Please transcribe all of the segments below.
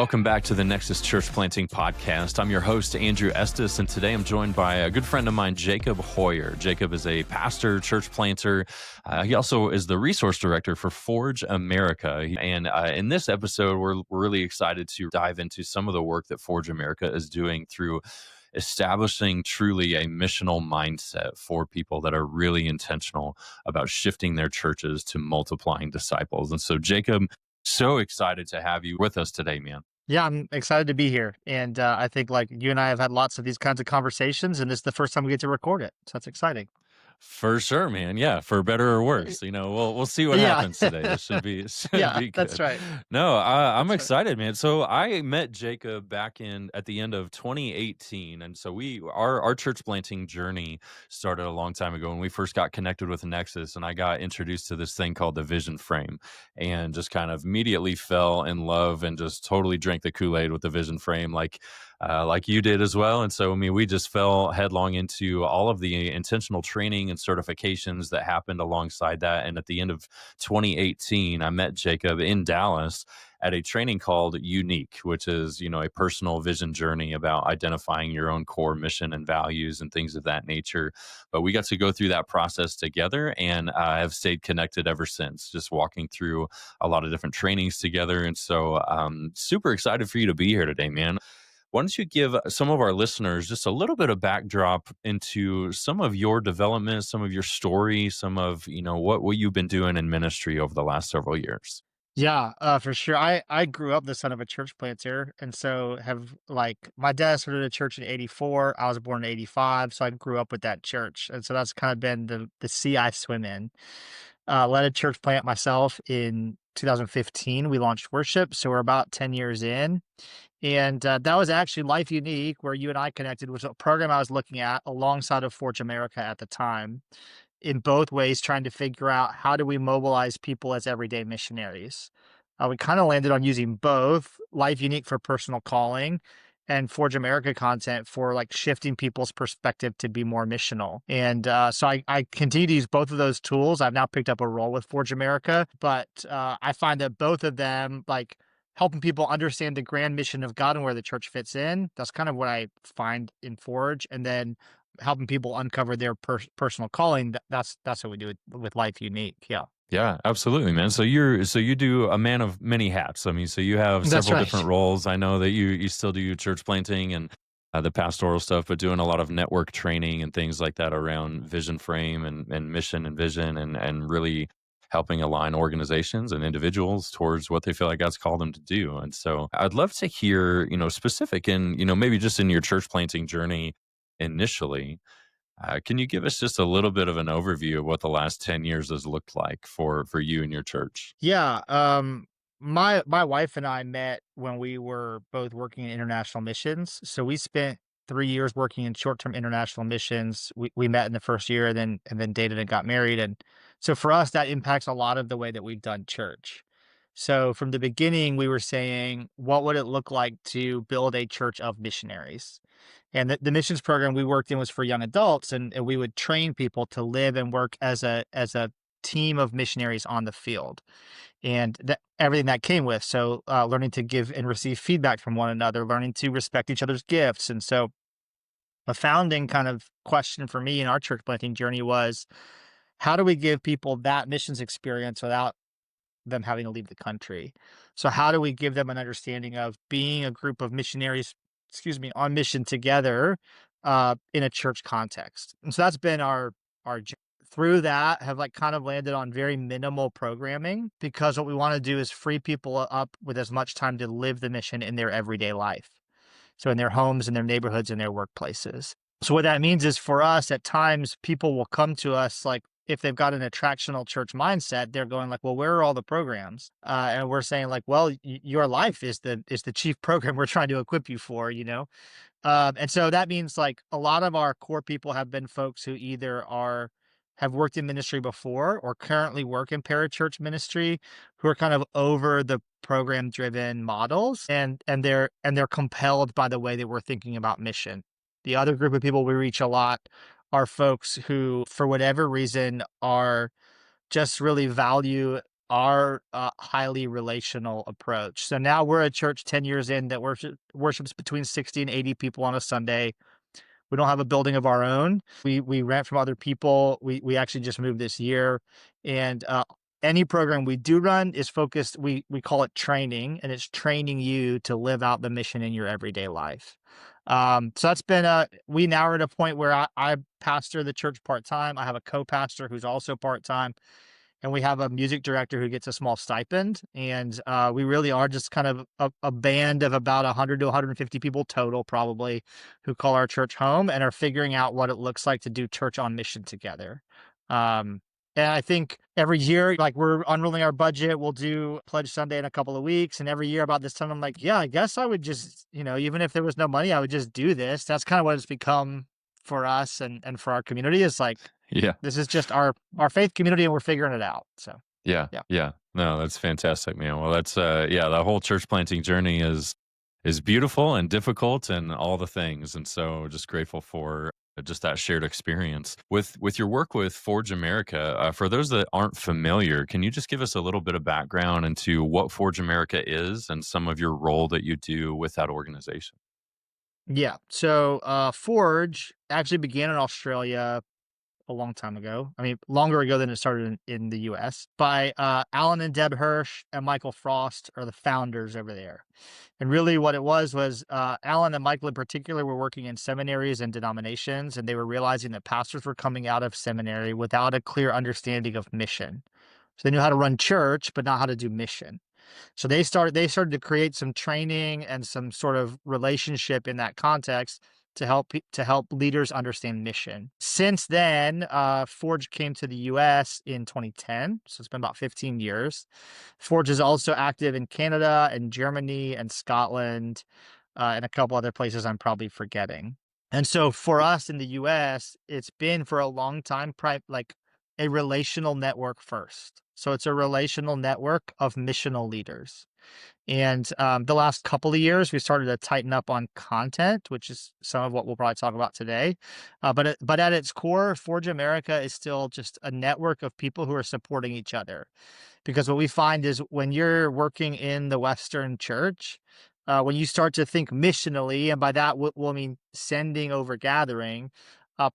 welcome back to the Nexus Church Planting Podcast. I'm your host, Andrew Estes, and today I'm joined by a good friend of mine, Jacob Hoyer. Jacob is a pastor, church planter. He also is the resource director for Forge America. And in this episode, we're really excited to dive into some of the work that Forge America is doing through establishing truly a missional mindset for people that are really intentional about shifting their churches to multiplying disciples. And so, Jacob, so excited to have you with us today, man. Yeah, I'm excited to be here. And I think like you and I have had lots of these kinds of conversations, and this is the first time we get to record it. So that's exciting. For sure, man. Yeah, for better or worse. We'll see what Yeah. happens today. This should be Yeah, that's good. right. No, I'm That's right. excited, man. So I met Jacob back at the end of 2018, and so our church planting journey started a long time ago when we first got connected with Nexus, and I got introduced to this thing called the Vision Frame, and just kind of immediately fell in love and just totally drank the Kool-Aid with the Vision Frame, like you did as well. And so, I mean, we just fell headlong into all of the intentional training and certifications that happened alongside that. And at the end of 2018, I met Jacob in Dallas at a training called Unique, which is, a personal vision journey about identifying your own core mission and values and things of that nature. But we got to go through that process together, and I have stayed connected ever since, just walking through a lot of different trainings together. And so super excited for you to be here today, man. Why don't you give some of our listeners just a little bit of backdrop into some of your development, some of your story, some of, what you've been doing in ministry over the last several years? Yeah, for sure. I grew up the son of a church planter, and so have like my dad started a church in '84. I was born in '85, so I grew up with that church, and so that's kind of been the sea I swim in. Led a church plant myself in 2015. We launched worship, so we're about 10 years in. And that was actually Life Unique, where you and I connected, was a program I was looking at alongside of Forge America at the time, in both ways, trying to figure out how do we mobilize people as everyday missionaries. We kind of landed on using both Life Unique for personal calling and Forge America content for like shifting people's perspective to be more missional. And so I continue to use both of those tools. I've now picked up a role with Forge America, but I find that both of them, like helping people understand the grand mission of God and where the church fits in, that's kind of what I find in Forge. And then helping people uncover their personal calling, that's what we do with Life Unique. Yeah. Yeah, absolutely, man. So you do a man of many hats. I mean, so you have That's several different right. roles. I know that you still do church planting and the pastoral stuff, but doing a lot of network training and things like that around vision frame and mission and vision and really helping align organizations and individuals towards what they feel like God's called them to do. And so I'd love to hear, specific in, maybe just in your church planting journey initially. Can you give us just a little bit of an overview of what the last 10 years has looked like for you and your church? Yeah. My wife and I met when we were both working in international missions. So we spent 3 years working in short-term international missions. We met in the first year, and then dated and got married. And so for us, that impacts a lot of the way that we've done church. So from the beginning, we were saying, what would it look like to build a church of missionaries? And the missions program we worked in was for young adults, and we would train people to live and work as a team of missionaries on the field, and everything that came with. So learning to give and receive feedback from one another, learning to respect each other's gifts. And so a founding kind of question for me in our church planting journey was, how do we give people that missions experience without them having to leave the country? So how do we give them an understanding of being a group of missionaries, on mission together in a church context? And so that's been our through that have like kind of landed on very minimal programming, because what we want to do is free people up with as much time to live the mission in their everyday life. So in their homes, in their neighborhoods, in their workplaces. So what that means is, for us, at times people will come to us like, if they've got an attractional church mindset, they're going like, well, where are all the programs? And we're saying like, well, your life is the chief program we're trying to equip you for, and so that means like a lot of our core people have been folks who either have worked in ministry before or currently work in parachurch ministry, who are kind of over the program driven models, and they're compelled by the way that we're thinking about mission. The other group of people we reach a lot are folks who, for whatever reason, are just really value our highly relational approach. So now we're a church 10 years in that worships between 60 and 80 people on a Sunday. We don't have a building of our own. We rent from other people. We actually just moved this year, and any program we do run is focused. We call it training, and it's training you to live out the mission in your everyday life. So that's been we now are at a point where I pastor the church part time. I have a co-pastor who's also part time, and we have a music director who gets a small stipend. And we really are just kind of a band of about 100 to 150 people total, probably, who call our church home and are figuring out what it looks like to do church on mission together. Um, and I think every year, like we're unrolling our budget, we'll do Pledge Sunday in a couple of weeks. And every year about this time, I'm like, yeah, I guess I would just, even if there was no money, I would just do this. That's kind of what it's become for us and for our community, is like, Yeah. this is just our faith community, and we're figuring it out. So, Yeah, yeah. yeah. No, that's fantastic, man. Well, that's yeah, the whole church planting journey is beautiful and difficult and all the things. And so just grateful for just that shared experience. With your work with Forge America, for those that aren't familiar, can you just give us a little bit of background into what Forge America is and some of your role that you do with that organization? Yeah. So, Forge actually began in Australia a long time ago. I mean, longer ago than it started in the US, by Alan and Deb Hirsch and Michael Frost are the founders over there. And really what it was Alan and Michael in particular were working in seminaries and denominations, and they were realizing that pastors were coming out of seminary without a clear understanding of mission. So they knew how to run church, but not how to do mission. So they started to create some training and some sort of relationship in that context to help leaders understand mission. Since then, Forge came to the U.S. in 2010, so it's been about 15 years. Forge is also active in Canada and Germany and Scotland, and a couple other places I'm probably forgetting. And so for us in the US, it's been for a long time like a relational network first. So it's a relational network of missional leaders. And the last couple of years, we started to tighten up on content, which is some of what we'll probably talk about today. But at its core, Forge America is still just a network of people who are supporting each other. Because what we find is when you're working in the Western church, when you start to think missionally, and by that we'll mean sending over gathering,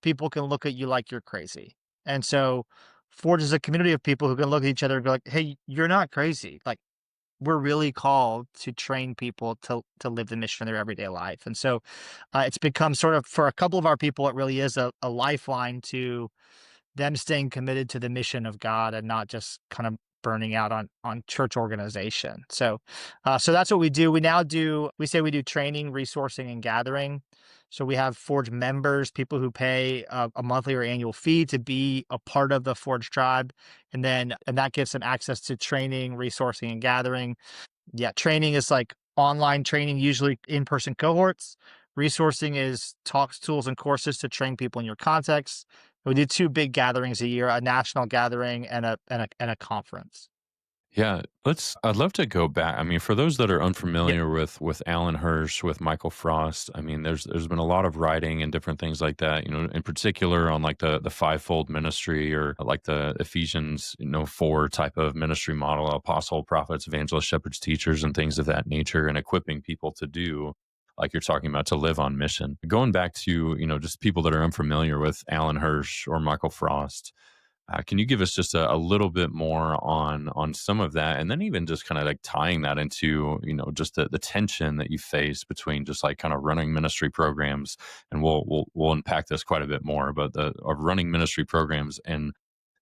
people can look at you like you're crazy. And so Forge is a community of people who can look at each other and be like, hey, you're not crazy. Like, we're really called to train people to live the mission in their everyday life. And so it's become sort of, for a couple of our people, it really is a lifeline to them staying committed to the mission of God and not just kind of burning out on church organization. So that's what we do. We say we do training, resourcing, and gathering. So we have Forge members, people who pay a monthly or annual fee to be a part of the Forge tribe, and that gives them access to training, resourcing, and gathering. Yeah, training is like online training, usually in-person cohorts. Resourcing is talks, tools, and courses to train people in your context. We do two big gatherings a year: a national gathering and a conference. Yeah, I'd love to go back. I mean, for those that are Yep. unfamiliar with Alan Hirsch, with Michael Frost, I mean, there's been a lot of writing and different things like that, in particular on like the fivefold ministry, or like the Ephesians, 4 type of ministry model: apostle, prophets, evangelists, shepherds, teachers, and things of that nature, and equipping people to do, like you're talking about, to live on mission. Going back to, just people that are unfamiliar with Alan Hirsch or Michael Frost, can you give us just a little bit more on some of that, and then even just kind of like tying that into, just the tension that you face between just like kind of running ministry programs, and we'll unpack this quite a bit more, but the of running ministry programs and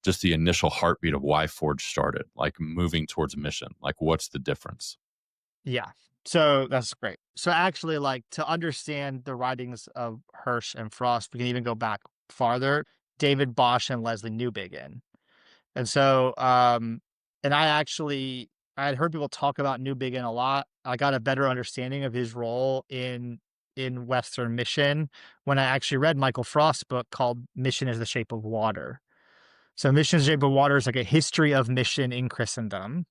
just the initial heartbeat of why Forge started, like moving towards mission, like what's the difference? Yeah. So that's great. So actually, like, to understand the writings of Hirsch and Frost, we can even go back farther. David Bosch and Leslie Newbigin. And so, and I had heard people talk about Newbigin a lot. I got a better understanding of his role in Western mission when I actually read Michael Frost's book called Mission is the Shape of Water. So Mission is the Shape of Water is like a history of mission in Christendom.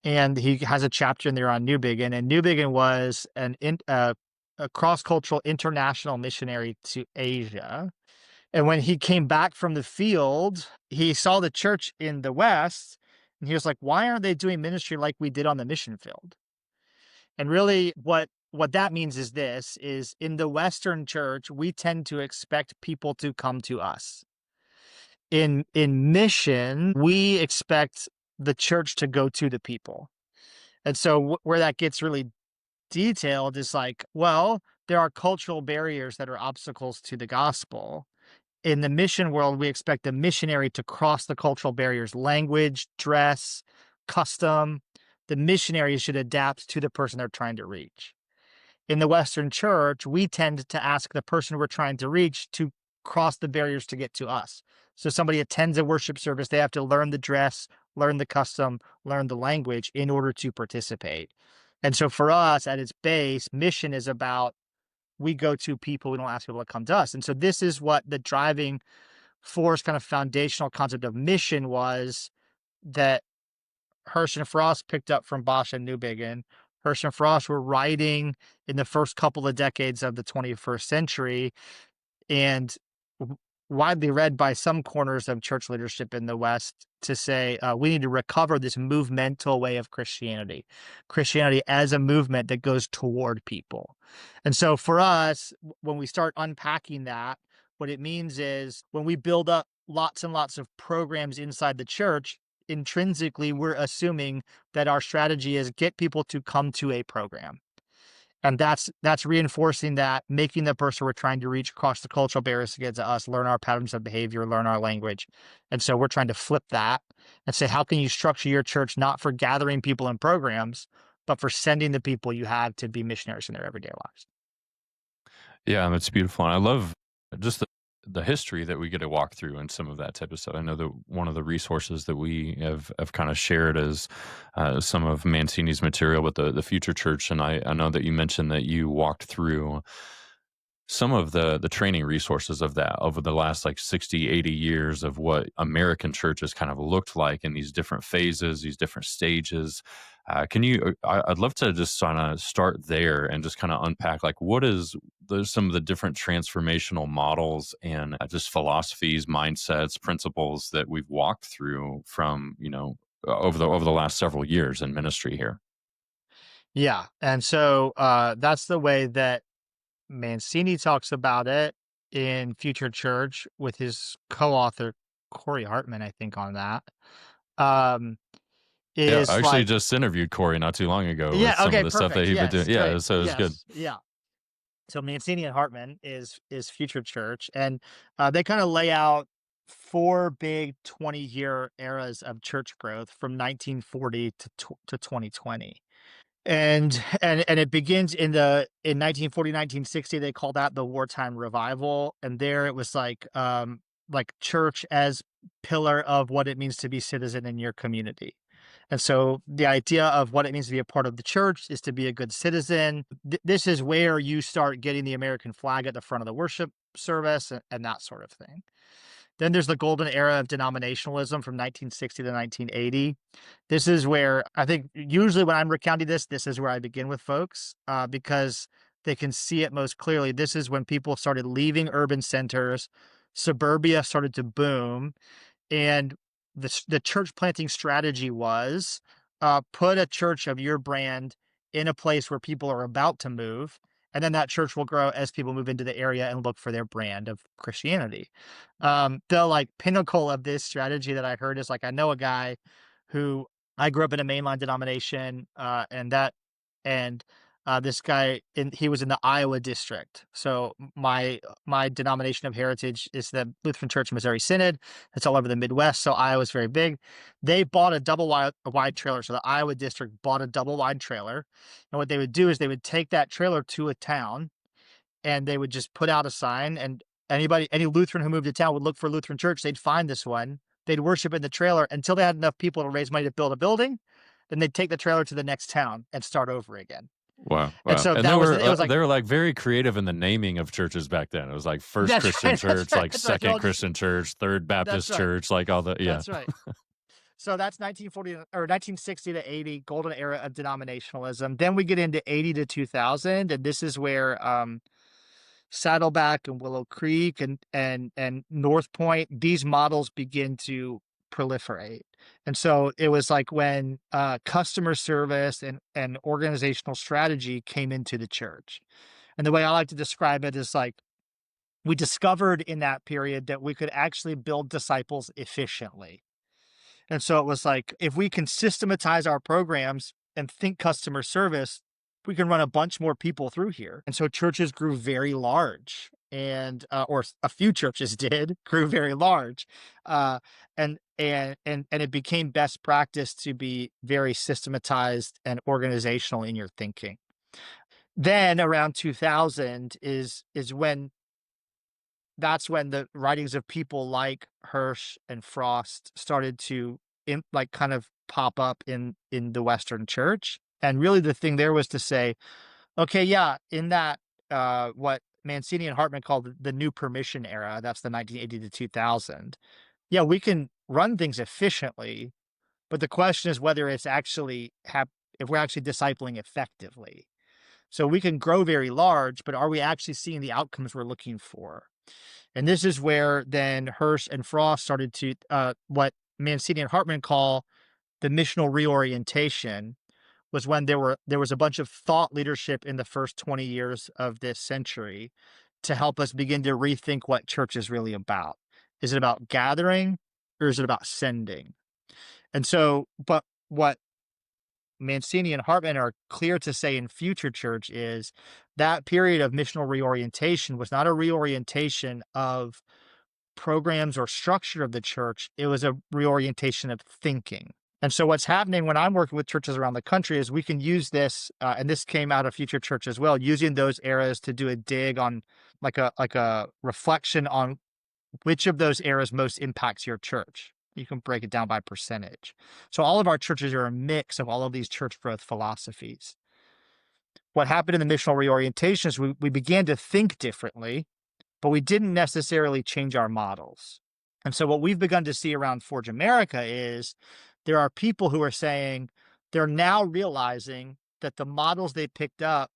And he has a chapter in there on Newbigin, and Newbigin was a cross-cultural international missionary to Asia. And when he came back from the field, he saw the church in the West, And he was like, "Why aren't they doing ministry like we did on the mission field?" And really what that means is this, is in the Western church, we tend to expect people to come to us. In mission, we expect the church to go to the people. And so where that gets really detailed is like, well, there are cultural barriers that are obstacles to the gospel. In the mission world, we expect the missionary to cross the cultural barriers, language, dress, custom. The missionary should adapt to the person they're trying to reach. In the Western church, we tend to ask the person we're trying to reach to cross the barriers to get to us. So somebody attends a worship service, they have to learn the dress, learn the custom, learn the language in order to participate. And so for us, at its base, mission is about we go to people, we don't ask people to come to us. And so this is what the driving force, kind of foundational concept of mission was, that Hirsch and Frost picked up from Bosch and Newbigin. Hirsch and Frost were writing in the first couple of decades of the 21st century, and widely read by some corners of church leadership in the West to say we need to recover this movemental way of Christianity, Christianity as a movement that goes toward people. And so for us, when we start unpacking that, what it means is when we build up lots and lots of programs inside the church, intrinsically, we're assuming that our strategy is get people to come to a program. And that's reinforcing that, making the person we're trying to reach across the cultural barriers to get to us, learn our patterns of behavior, learn our language. And so we're trying to flip that and say, how can you structure your church not for gathering people in programs, but for sending the people you have to be missionaries in their everyday lives? Yeah, and it's beautiful, and I love just the history that we get to walk through and some of that type of stuff. I know that one of the resources that we have kind of shared is some of Mancini's material with the future church, and I know that you mentioned that you walked through some of the training resources of that over the last like 60, 80 years of what American churches kind of looked like in these different phases, these different stages. Can you I'd love to just kind of start there and just kind of unpack like what is some of the different transformational models and just philosophies, mindsets, principles that we've walked through from, over the last several years in ministry here. Yeah. And so that's the way that Mancini talks about it in Future Church with his co-author Corey Hartman, I think, on that. Um, Yeah, I is actually like, just interviewed Corey not too long ago with yeah, some of okay, the stuff that perfect. he'd been doing. Yes, Yeah, great. so it was good. Yes, yeah. So Mancini and Hartman is Future Church, and they kind of lay out four big 20-year eras of church growth from 1940 to 2020. And it begins in 1940, 1960. They call that the wartime revival, and there it was like church as pillar of what it means to be citizen in your community. And so the idea of what it means to be a part of the church is to be a good citizen. This is where you start getting the American flag at the front of the worship service and that sort of thing. Then there's the golden era of denominationalism from 1960 to 1980. This is where I think usually when I'm recounting this, this is where I begin with folks because they can see it most clearly. This is when people started leaving urban centers, suburbia started to boom, and the church planting strategy was put a church of your brand in a place where people are about to move, and then that church will grow as people move into the area and look for their brand of Christianity. The like pinnacle of this strategy that I heard is like I know a guy who I grew up in a mainline denomination, and this guy he was in the Iowa district. So my denomination of heritage is the Lutheran Church Missouri Synod. It's all over the Midwest, so Iowa's very big. They bought a double wide trailer. So the Iowa district bought a double wide trailer, and what they would do is they would take that trailer to a town and they would just put out a sign, and any Lutheran who moved to town would look for a Lutheran church. They'd find this one. They'd worship in the trailer until they had enough people to raise money to build a building. Then they'd take the trailer to the next town and start over again. Wow, And wow, so and that was it. Was like they were like very creative in the naming of churches back then. It was like First that's Christian right, that's Church, right, like that's right. They're Second all just Christian Church, Third that's Baptist right, Church, like all the yeah. that's right. So that's 1940 or 1960 to 80, golden era of denominationalism. Then we get into 80 to 2000, and this is where Saddleback and Willow Creek and North Point, these models begin to proliferate. And so it was like when customer service and organizational strategy came into the church. And the way I like to describe it is like we discovered in that period that we could actually build disciples efficiently. And so it was like, if we can systematize our programs and think customer service, we can run a bunch more people through here. And so churches grew very large, and or a few churches did grew very large, and it became best practice to be very systematized and organizational in your thinking. Then around 2000 is when that's when the writings of people like Hirsch and Frost started to like kind of pop up in the Western church. And really the thing there was to say, okay, yeah, in that what Mancini and Hartman called the new permission era, that's the 1980 to 2000. Yeah, we can run things efficiently, but the question is whether it's actually if we're actually discipling effectively. So we can grow very large, but are we actually seeing the outcomes we're looking for? And this is where then Hirsch and Frost started to what Mancini and Hartman call the missional reorientation, was when there was a bunch of thought leadership in the first 20 years of this century to help us begin to rethink what church is really about. Is it about gathering or is it about sending? And so, but what Mancini and Hartman are clear to say in Future Church is that period of missional reorientation was not a reorientation of programs or structure of the church. It was a reorientation of thinking. And so what's happening when I'm working with churches around the country is we can use this, and this came out of Future Church as well, using those eras to do a dig on like a reflection on which of those eras most impacts your church. You can break it down by percentage. So all of our churches are a mix of all of these church growth philosophies. What happened in the missional reorientation is we began to think differently, but we didn't necessarily change our models. And so what we've begun to see around Forge America is there are people who are saying they're now realizing that the models they picked up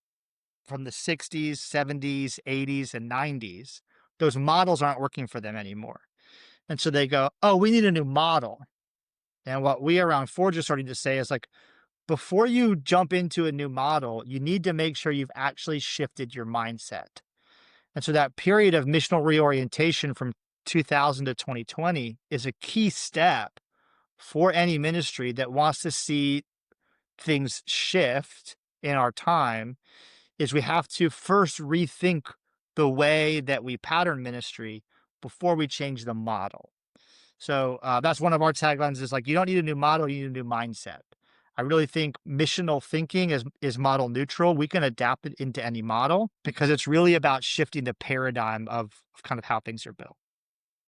from the 60s, 70s, 80s, and 90s, those models aren't working for them anymore. And so they go, oh, we need a new model. And what we around Forge are starting to say is like, before you jump into a new model, you need to make sure you've actually shifted your mindset. And so that period of missional reorientation from 2000 to 2020 is a key step for any ministry that wants to see things shift in our time. Is we have to first rethink the way that we pattern ministry before we change the model. So that's one of our taglines is like, you don't need a new model, you need a new mindset. I really think missional thinking is model neutral. We can adapt it into any model because it's really about shifting the paradigm of kind of how things are built.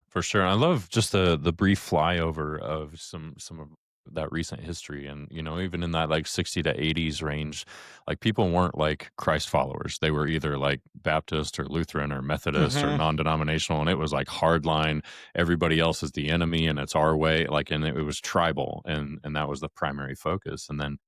For sure. I love just the brief flyover of some of that recent history. And, even in that like 60 to 80s range, like people weren't like Christ followers. They were either like Baptist or Lutheran or Methodist or Hmm. non-denominational. And it was like hardline, everybody else is the enemy and it's our way. Like, and it was tribal, and that was the primary focus. And then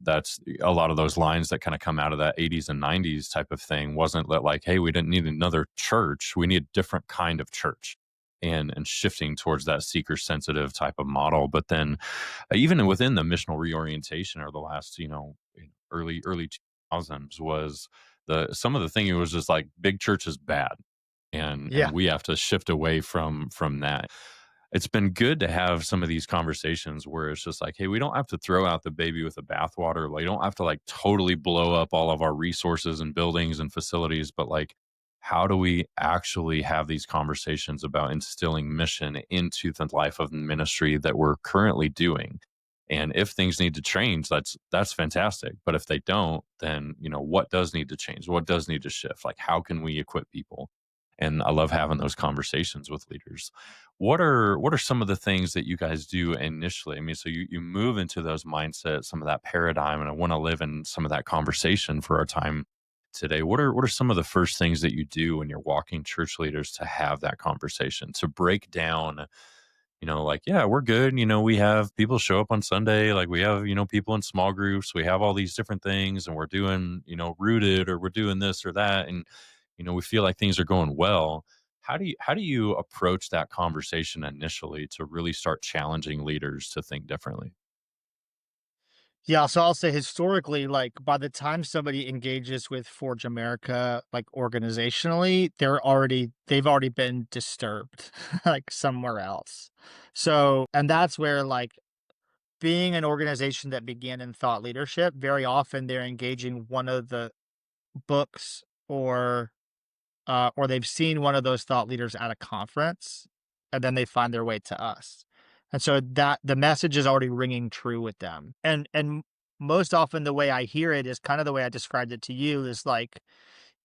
that's a lot of those lines that kind of come out of that 80s and 90s type of thing. Wasn't that like, hey, we didn't need another church, we need a different kind of church, and shifting towards that seeker sensitive type of model. But then even within the missional reorientation or the last early 2000s was the some of the thinking was just like big church is bad, and Yeah. we have to shift away from that. It's been good to have some of these conversations where it's just like, hey, we don't have to throw out the baby with the bathwater. Like, you don't have to like totally blow up all of our resources and buildings and facilities, but like, how do we actually have these conversations about instilling mission into the life of ministry that we're currently doing? And if things need to change, that's fantastic. But if they don't, then what does need to change? What does need to shift? Like, how can we equip people? And I love having those conversations with leaders. What are some of the things that you guys do initially? I mean, so you move into those mindsets, some of that paradigm, and I want to live in some of that conversation for our time today. What are some of the first things that you do when you're walking church leaders to have that conversation, to break down, like, yeah, we're good. We have people show up on Sunday, like we have, people in small groups, we have all these different things, and we're doing, rooted, or we're doing this or that, and we feel like things are going well. how do you approach that conversation initially to really start challenging leaders to think differently? Yeah, so I'll say historically, like by the time somebody engages with Forge America, like organizationally, they've already been disturbed, like somewhere else. So, and that's where like being an organization that began in thought leadership, very often they're engaging one of the books or they've seen one of those thought leaders at a conference, and then they find their way to us. And so that the message is already ringing true with them. And most often the way I hear it is kind of the way I described it to you is like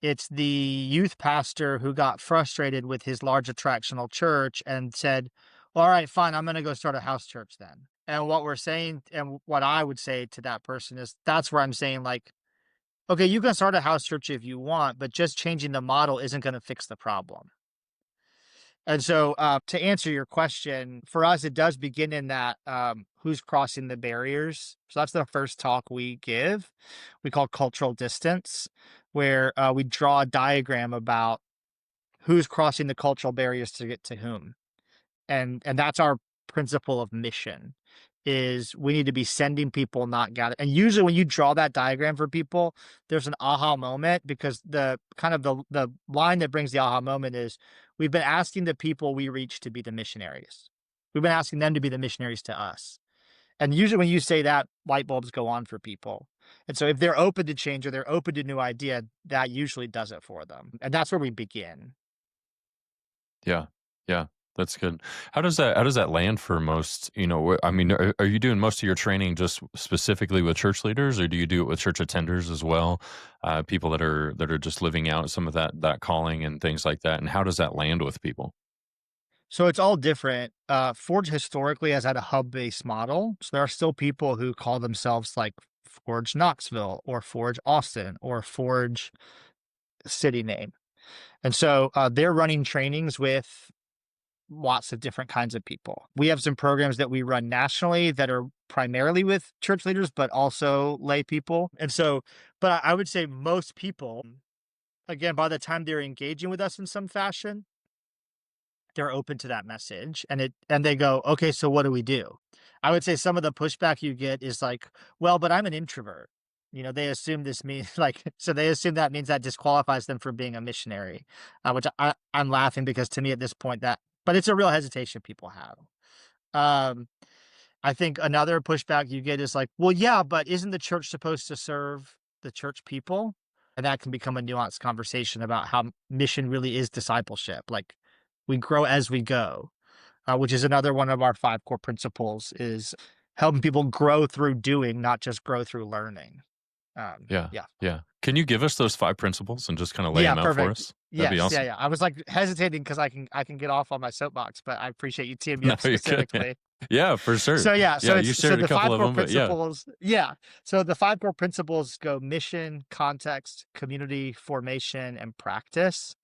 it's the youth pastor who got frustrated with his large attractional church and said, "All right, fine, I'm going to go start a house church then." And what we're saying and what I would say to that person is that's where I'm saying like, okay, you can start a house church if you want, but just changing the model isn't going to fix the problem. And so, to answer your question, for us, it does begin in that who's crossing the barriers. So that's the first talk we give. We call cultural distance, where we draw a diagram about who's crossing the cultural barriers to get to whom. And that's our principle of mission is we need to be sending people, not gather. And usually when you draw that diagram for people, there's an aha moment because the kind of the line that brings the aha moment is we've been asking the people we reach to be the missionaries. We've been asking them to be the missionaries to us. And usually when you say that, light bulbs go on for people. And so if they're open to change or they're open to new idea, that usually does it for them. And that's where we begin. Yeah. Yeah. That's good. How does that land for most, I mean, are you doing most of your training just specifically with church leaders, or do you do it with church attenders as well? People that are just living out some of that calling and things like that. And how does that land with people? So it's all different. Forge historically has had a hub-based model. So there are still people who call themselves like Forge Knoxville or Forge Austin or Forge city name. And so they're running trainings with lots of different kinds of people. We have some programs that we run nationally that are primarily with church leaders, but also lay people. And so, but I would say most people, again, by the time they're engaging with us in some fashion, they're open to that message and they go, okay, so what do we do? I would say some of the pushback you get is like, well, but I'm an introvert. They assume this means like, so they assume that means that disqualifies them from being a missionary, which I'm laughing because to me at this point but it's a real hesitation people have. Um, I think another pushback you get is like, well, yeah, but isn't the church supposed to serve the church people? And that can become a nuanced conversation about how mission really is discipleship. Like we grow as we go, which is another one of our five core principles is helping people grow through doing, not just grow through learning. Yeah. Yeah. Yeah. Can you give us those 5 principles and just kinda lay Yeah, them out for perfect. us? That'd be Yes, yeah, awesome. yeah. I was like hesitating because I can get off on my soapbox, but I appreciate you teeing me No, up you're good, man. specifically. Yeah, for sure. So yeah, Yeah, so you it's so shared a the couple five of core them, but yeah. principles. Yeah. So the five core principles go mission, context, community, formation, and practice.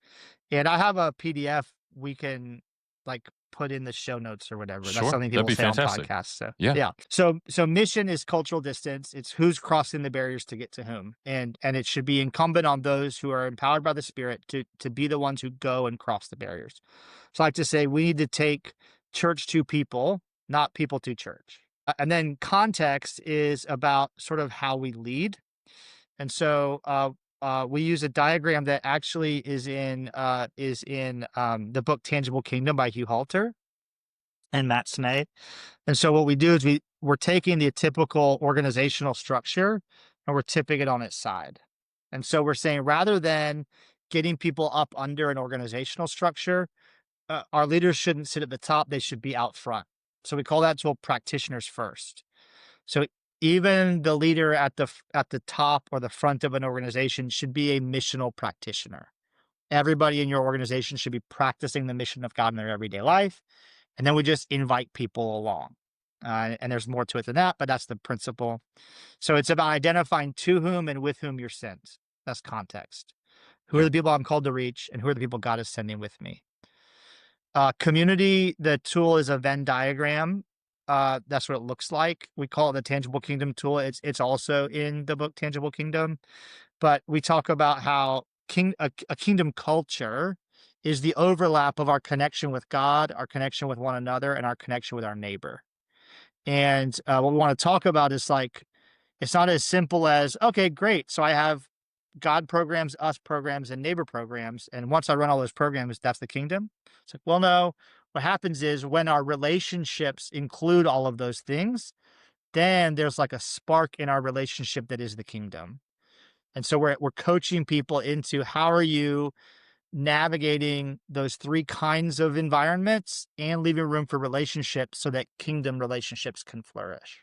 And I have a PDF we can like put in the show notes or whatever. That's Sure. something That'd people be say on fantastic. podcasts. So Yeah. yeah. So mission is cultural distance. It's who's crossing the barriers to get to whom. And it should be incumbent on those who are empowered by the Spirit to be the ones who go and cross the barriers. So I like to say we need to take church to people, not people to church. And then context is about sort of how we lead. And so we use a diagram that actually is in the book Tangible Kingdom by Hugh Halter and Matt Snay. And so what we do is we're taking the typical organizational structure and we're tipping it on its side. And so we're saying rather than getting people up under an organizational structure, our leaders shouldn't sit at the top; they should be out front. So we call that tool practitioners first. So even the leader at the top or the front of an organization should be a missional practitioner. Everybody in your organization should be practicing the mission of God in their everyday life, and then we just invite people along. And there's more to it than that, but that's the principle. So it's about identifying to whom and with whom you're sent. That's context. Who are Yeah. the people I'm called to reach, and who are the people God is sending with me? Community, the tool is a Venn diagram. That's what it looks like. We call it the Tangible Kingdom tool. It's also in the book Tangible Kingdom, but we talk about how a kingdom culture is the overlap of our connection with God, our connection with one another, and our connection with our neighbor. And what we want to talk about is like, it's not as simple as, okay, great. So I have God programs, us programs, and neighbor programs. And once I run all those programs, that's the kingdom. It's like, well, no. What happens is when our relationships include all of those things, then there's like a spark in our relationship that is the kingdom. And so we're coaching people into how are you navigating those three kinds of environments and leaving room for relationships so that kingdom relationships can flourish.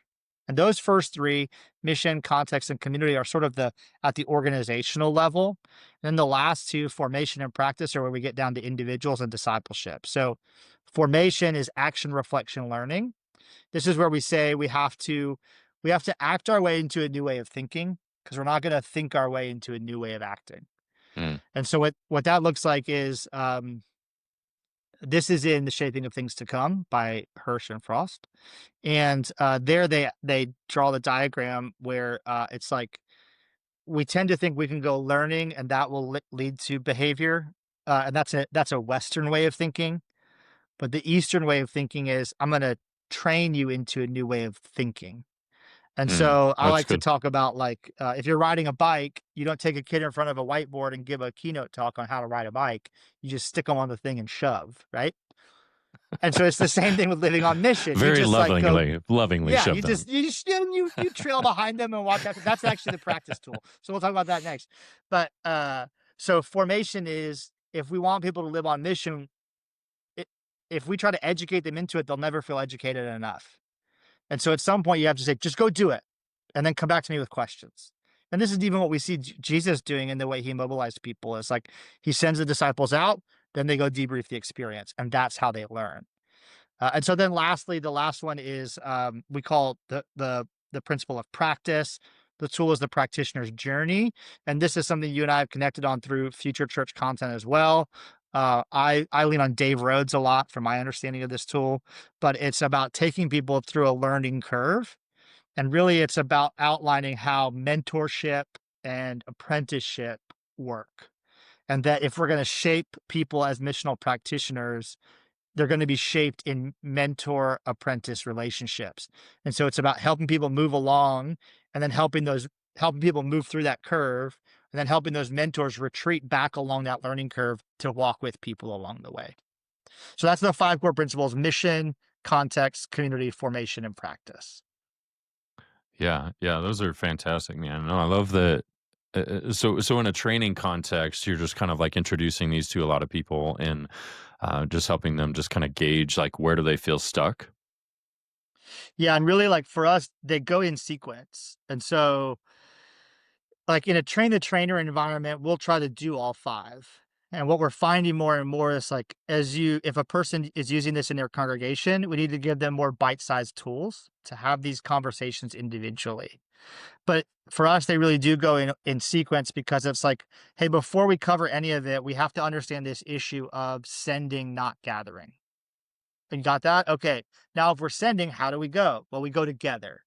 And those first three, mission, context, and community, are sort of the at the organizational level. And then the last two, formation and practice, are where we get down to individuals and discipleship. So formation is action, reflection, learning. This is where we say we have to act our way into a new way of thinking, because we're not going to think our way into a new way of acting. Mm, And so what that looks like is, this is in The Shaping of Things to Come by Hirsch and Frost. And there they draw the diagram where it's like we tend to think we can go learning and that will lead to behavior. And that's a Western way of thinking. But the Eastern way of thinking is I'm going to train you into a new way of thinking. And so I that's like to good. talk about like, if you're riding a bike, you don't take a kid in front of a whiteboard and give a keynote talk on how to ride a bike. You just stick them on the thing and shove, right? And so it's the same thing with living on mission. You Very just like go, lovingly yeah, shove them. you trail behind them and watch after. That's actually the practice tool. So we'll talk about that next. But so formation is, if we want people to live on mission, it, if we try to educate them into it, they'll never feel educated enough. And so at some point you have to say, just go do it, and then come back to me with questions. And this is even what we see Jesus doing in the way he mobilized people. It's like he sends the disciples out, then they go debrief the experience, and that's how they learn. And so then lastly, the last one is, we call the principle of practice. The tool is the practitioner's journey. And this is something you and I have connected on through future church content as well. I lean on Dave Rhodes a lot for my understanding of this tool, but it's about taking people through a learning curve. And really, it's about outlining how mentorship and apprenticeship work. And that if we're going to shape people as missional practitioners, they're going to be shaped in mentor apprentice relationships. And so it's about helping people move along, and then helping people move through that curve, and then helping those mentors retreat back along that learning curve to walk with people along the way. So that's the five core principles: mission, context, community, formation, and practice. Yeah, yeah, those are fantastic, man. No, I love that. So in a training context, you're just kind of like introducing these to a lot of people and just helping them just kind of gauge like where do they feel stuck. Yeah, and really, like, for us, they go in sequence. And so, like, in a train the trainer environment, we'll try to do all five. And what we're finding more and more is like, if a person is using this in their congregation, we need to give them more bite-sized tools to have these conversations individually. But for us, they really do go in sequence, because it's like, hey, before we cover any of it, we have to understand this issue of sending, not gathering. And you got that? Okay. Now, if we're sending, how do we go? Well, we go together.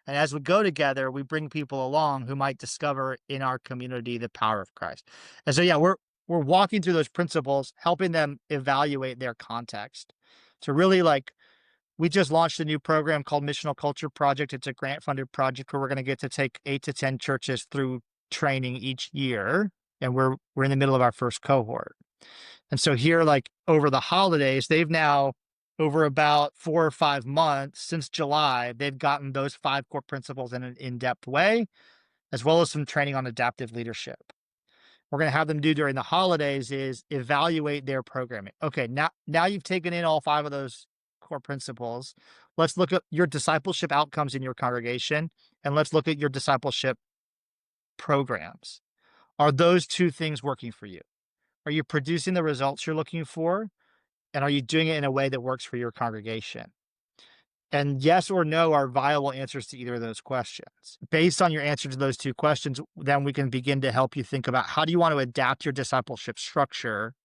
And as we go together, we bring people along who might discover in our community the power of Christ. And so, yeah, we're walking through those principles, helping them evaluate their context. So really, like, we just launched a new program called Missional Culture Project. It's a grant-funded project where we're going to get to take 8 to 10 churches through training each year, and we're in the middle of our first cohort. And so here, like, over the holidays, they've now, over about 4 or 5 months since July, they've gotten those five core principles in an in-depth way, as well as some training on adaptive leadership. We're going to have them do during the holidays is evaluate their programming. Okay, now you've taken in all five of those core principles. Let's look at your discipleship outcomes in your congregation, and let's look at your discipleship programs. Are those two things working for you? Are you producing the results you're looking for? And are you doing it in a way that works for your congregation? And yes or no are viable answers to either of those questions. Based on your answer to those two questions, then we can begin to help you think about how do you want to adapt your discipleship structure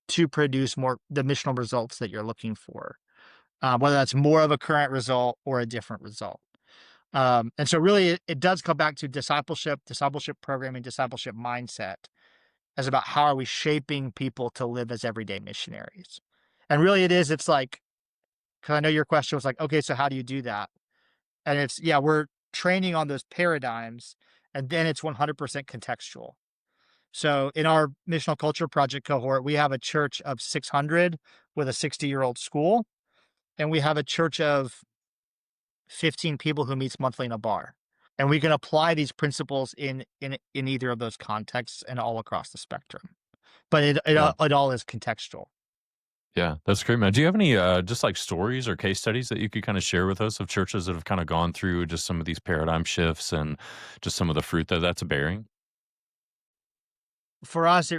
to produce more the missional results that you're looking for, whether that's more of a current result or a different result. And so really it does come back to discipleship programming, discipleship mindset. as about how are we shaping people to live as everyday missionaries. And really it is, it's like, because I know your question was like, okay, so how do you do that? And it's, yeah, we're training on those paradigms, and then it's 100% contextual. So in our missional culture project cohort, we have a church of 600 with a 60-year-old school, and we have a church of 15 people who meets monthly in a bar. And we can apply these principles in either of those contexts and all across the spectrum. But Yeah. it all is contextual. Yeah, that's great, man. Do you have any just like stories or case studies that you could kind of share with us of churches that have kind of gone through just some of these paradigm shifts and just some of the fruit that that's bearing? For us,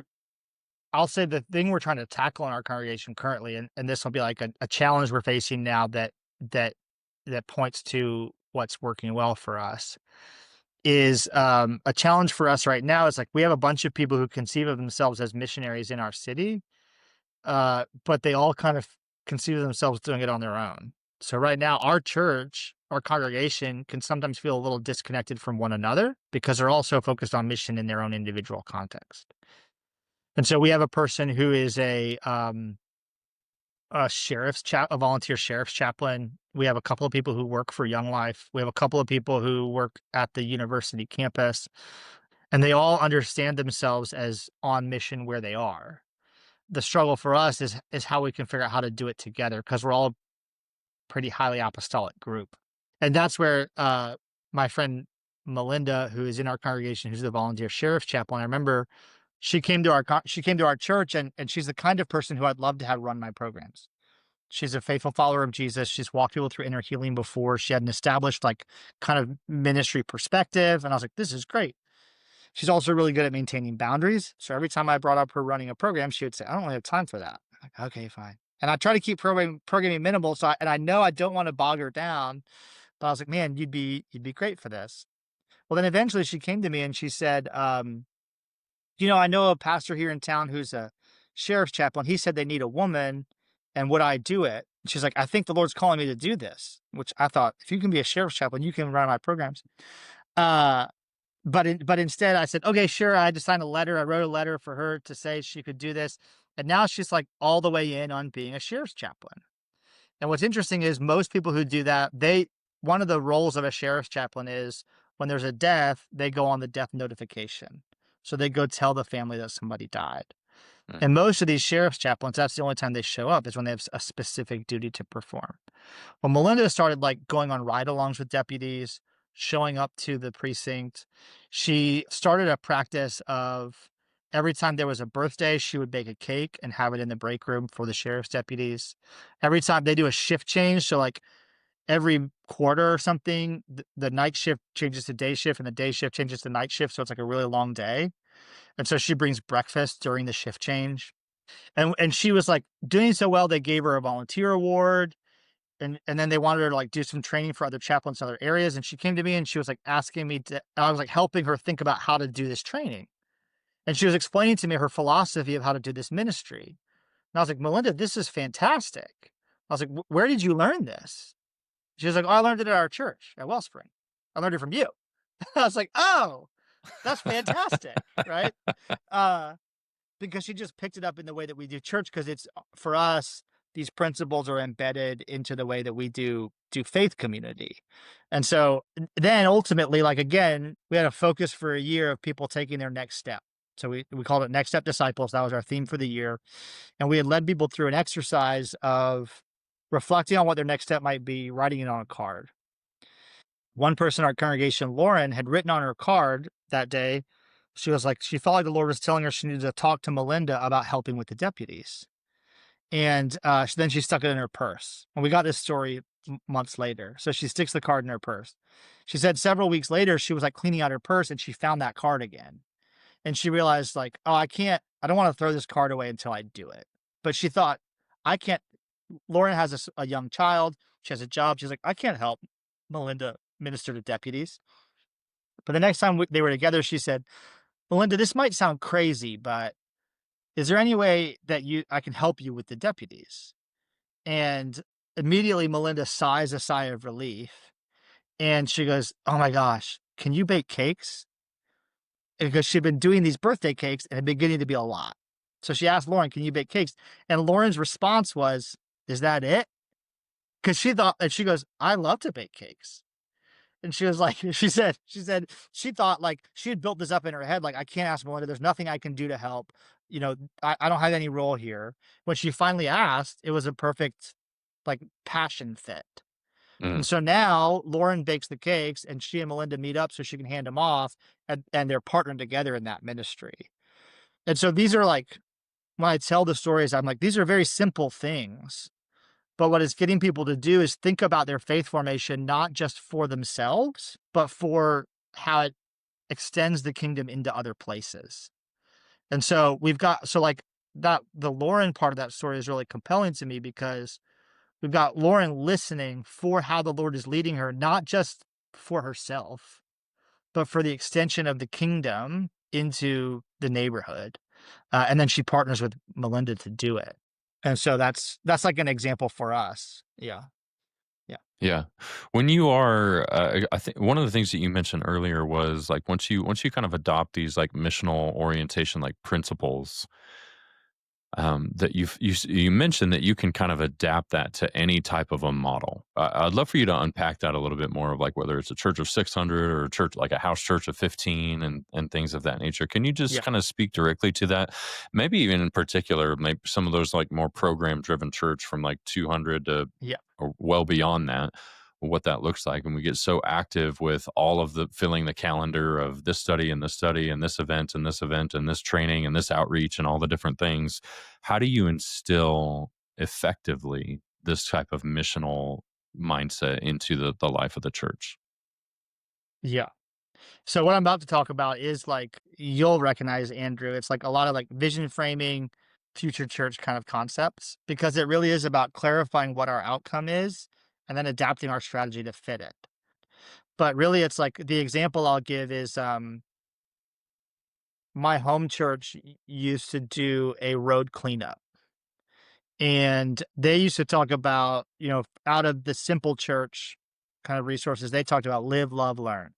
I'll say the thing we're trying to tackle in our congregation currently, and this will be like a challenge we're facing now that that points to what's working well for us, is a challenge for us right now is like we have a bunch of people who conceive of themselves as missionaries in our city, but they all kind of conceive of themselves doing it on their own. So right now, our church, our congregation can sometimes feel a little disconnected from one another because they're all so focused on mission in their own individual context. And so we have a person who is a volunteer sheriff's chaplain. We have a couple of people who work for Young Life. We have a couple of people who work at the university campus, and they all understand themselves as on mission where they are. The struggle for us is how we can figure out how to do it together because we're all a pretty highly apostolic group. And that's where my friend Melinda, who is in our congregation, who's the volunteer sheriff's chaplain, I remember she came to our church, and she's the kind of person who I'd love to have run my programs. She's a faithful follower of Jesus. She's walked people through inner healing before. She had an established like kind of ministry perspective, and I was like, this is great. She's also really good at maintaining boundaries. So every time I brought up her running a program, she would say, I don't really have time for that. I'm like, okay, fine. And I try to keep programming minimal. And I know I don't want to bog her down, but I was like, man, you'd be great for this. Well, then eventually she came to me and she said, I know a pastor here in town who's a sheriff's chaplain. He said they need a woman, and would I do it? She's like, I think the Lord's calling me to do this, which I thought, if you can be a sheriff's chaplain, you can run my programs. Uh, but instead I said, okay, sure. I had to sign a letter. I wrote a letter for her to say she could do this. And now she's like all the way in on being a sheriff's chaplain. And what's interesting is most people who do that, one of the roles of a sheriff's chaplain is when there's a death, they go on the death notification. So they go tell the family that somebody died. Mm. And most of these sheriff's chaplains, that's the only time they show up is when they have a specific duty to perform. Well, Melinda started like going on ride-alongs with deputies, showing up to the precinct. She started a practice of every time there was a birthday, she would bake a cake and have it in the break room for the sheriff's deputies. Every time they do a shift change, so like every quarter or something, the night shift changes to day shift and the day shift changes to night shift. So it's like a really long day. And so she brings breakfast during the shift change. And she was like doing so well, they gave her a volunteer award. And then they wanted her to like do some training for other chaplains in other areas. And she came to me and she was like asking me to, I was like helping her think about how to do this training. And she was explaining to me her philosophy of how to do this ministry. And I was like, Melinda, this is fantastic. I was like, where did you learn this? She was like, oh, I learned it at our church at Wellspring. I learned it from you. I was like, oh, that's fantastic. Right. Uh, because she just picked it up in the way that we do church because it's for us these principles are embedded into the way that we do faith community. And so then ultimately, like again, we had a focus for a year of people taking their next step. So we called it Next Step Disciples. That was our theme for the year. And we had led people through an exercise of reflecting on what their next step might be, writing it on a card. One person in our congregation, Lauren, had written on her card that day, she was like, she felt like the Lord was telling her she needed to talk to Melinda about helping with the deputies. And then she stuck it in her purse. And we got this story months later. So she sticks the card in her purse. She said several weeks later, she was like cleaning out her purse and she found that card again. And she realized, like, oh, I don't want to throw this card away until I do it. But she thought, I can't. Lauren has a young child. She has a job. She's like, I can't help Melinda minister to deputies. But the next time they were together, she said, Melinda, this might sound crazy, but is there any way that I can help you with the deputies? And immediately Melinda sighs a sigh of relief and she goes, oh my gosh, can you bake cakes? because she'd been doing these birthday cakes and had been getting to be a lot. So she asked Lauren, "Can you bake cakes?" And Lauren's response was, "Is that it?" Because she thought, and she goes, "I love to bake cakes." And she was like, she said she thought like she had built this up in her head, like, I can't ask Melinda, there's nothing I can do to help. I don't have any role here. When she finally asked, it was a perfect like passion fit. And Mm, so now Lauren bakes the cakes and she and Melinda meet up so she can hand them off, and they're partnering together in that ministry. And so these are like, when I tell the stories, I'm like, these are very simple things. But what it's getting people to do is think about their faith formation, not just for themselves, but for how it extends the kingdom into other places. And so like that, the Lauren part of that story is really compelling to me because we've got Lauren listening for how the Lord is leading her, not just for herself, but for the extension of the kingdom into the neighborhood. And then she partners with Melinda to do it. And so that's like an example for us. Yeah. Yeah. yeah. When you are, I think one of the things that you mentioned earlier was like once you kind of adopt these like missional orientation like principles, that you mentioned that you can kind of adapt that to any type of a model. I'd love for you to unpack that a little bit more of like whether it's a church of 600 or a church like a house church of 15 and things of that nature. Can you just Yeah. kind of speak directly to that? Maybe even in particular, maybe some of those like more program driven church from like 200 to Yeah. or well beyond that, what that looks like. And we get so active with all of the filling the calendar of this study and this study and this event and this event and this training and this outreach and all the different things. How do you instill effectively this type of missional mindset into the life of the church? Yeah. So what I'm about to talk about is like you'll recognize, Andrew. It's like a lot of like vision framing, future church kind of concepts, because it really is about clarifying what our outcome is and then adapting our strategy to fit it. But really it's like the example I'll give is my home church used to do a road cleanup. And they used to talk about, out of the simple church kind of resources, they talked about live, love, learn.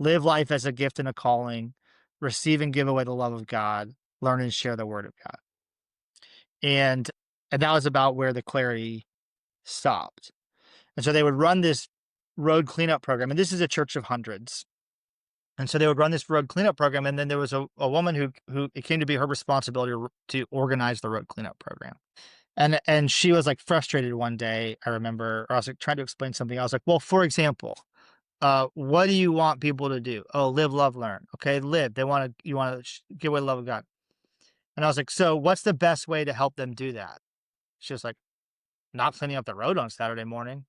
Live life as a gift and a calling, receive and give away the love of God, learn and share the word of God. And and that was about where the clarity stopped. And so they would run this road cleanup program. And this is a church of hundreds. And so they would run this road cleanup program. And then there was a woman who it came to be her responsibility to organize the road cleanup program. And she was like frustrated one day, I remember, or I was like trying to explain something. I was like, well, for example, what do you want people to do? Oh, live, love, learn. Okay, live. You want to give away the love of God. And I was like, so what's the best way to help them do that? She was like, not cleaning up the road on Saturday morning.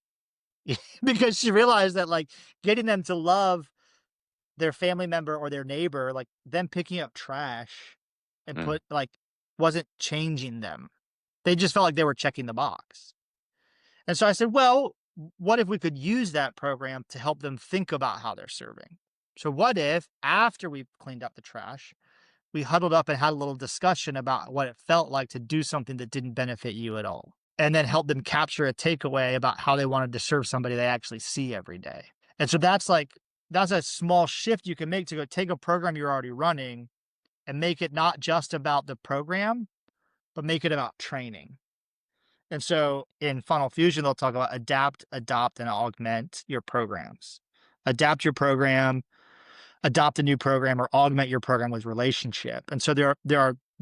Because she realized that like getting them to love their family member or their neighbor, like them picking up trash and Mm, put like wasn't changing them. They just felt like they were checking the box. And so I said, well, what if we could use that program to help them think about how they're serving? So, what if after we cleaned up the trash, we huddled up and had a little discussion about what it felt like to do something that didn't benefit you at all? And then help them capture a takeaway about how they wanted to serve somebody they actually see every day. And so that's a small shift you can make to go take a program you're already running and make it not just about the program, but make it about training. And so in Funnel Fusion, they'll talk about adapt, adopt, and augment your programs. Adapt your program, adopt a new program, or augment your program with relationship. And so there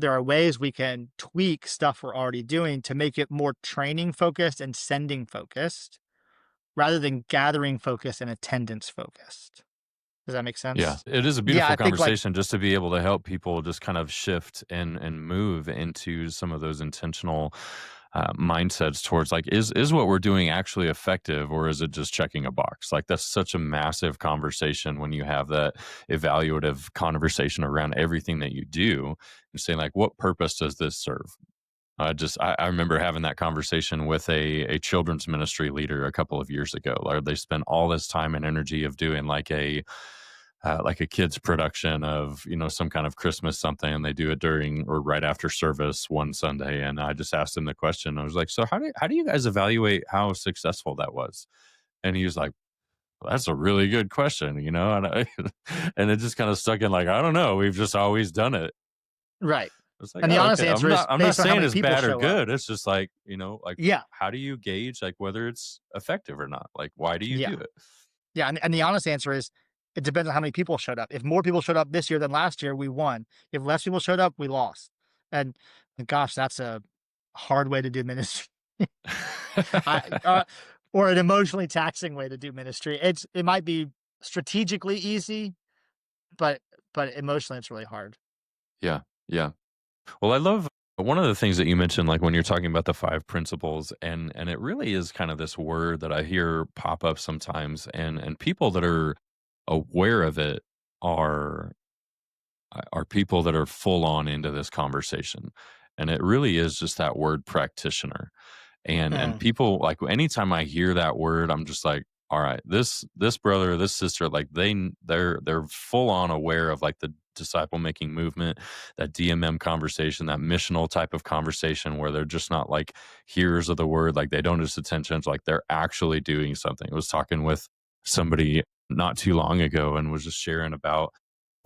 are ways we can tweak stuff we're already doing to make it more training focused and sending focused rather than gathering focused and attendance focused. Does that make yeah, sense? it is a Yeah, beautiful I think like conversation just to be able to help people just kind of shift and move into some of those intentional mindsets towards like is what we're doing actually effective or is it just checking a box? Like that's such a massive conversation when you have that evaluative conversation around everything that you do and saying like what purpose does this serve? I remember having that conversation with a children's ministry leader a couple of years ago. Like they spent all this time and energy of doing like a kids production of some kind of Christmas something, and they do it during or right after service one Sunday. And I just asked him the question. I was like, "So how do you guys evaluate how successful that was?" And he was like, Well, that's a really good question, and and it just kinda stuck in like, I don't know, we've just always done it. Right. It's like, And the "Oh, honest okay." answer is I'm not based on how saying many it's people bad or show up. good, it's just like, Yeah. how do you gauge, like, whether it's effective or not? Like, why do you Yeah. do it? Yeah, and the honest answer is it depends on how many people showed up. If more people showed up this year than last year, we won. If less people showed up, we lost. And gosh, that's a hard way to do ministry. I or an emotionally taxing way to do ministry. It might be strategically easy, but emotionally it's really hard. Yeah, yeah. Well, I love one of the things that you mentioned, like when you're talking about the 5 principles, and it really is kind of this word that I hear pop up sometimes, and people that are aware of it are are people that are full on into this conversation. And it really is just that word practitioner. And Mhm. people like anytime I hear that word, I'm just like, all right, this brother, this sister, like they're full on aware of like the disciple making movement, that DMM conversation, that missional type of conversation where they're just not like hearers of the word, like they don't just attention, like they're actually doing something. I was talking with somebody not too long ago and was just sharing about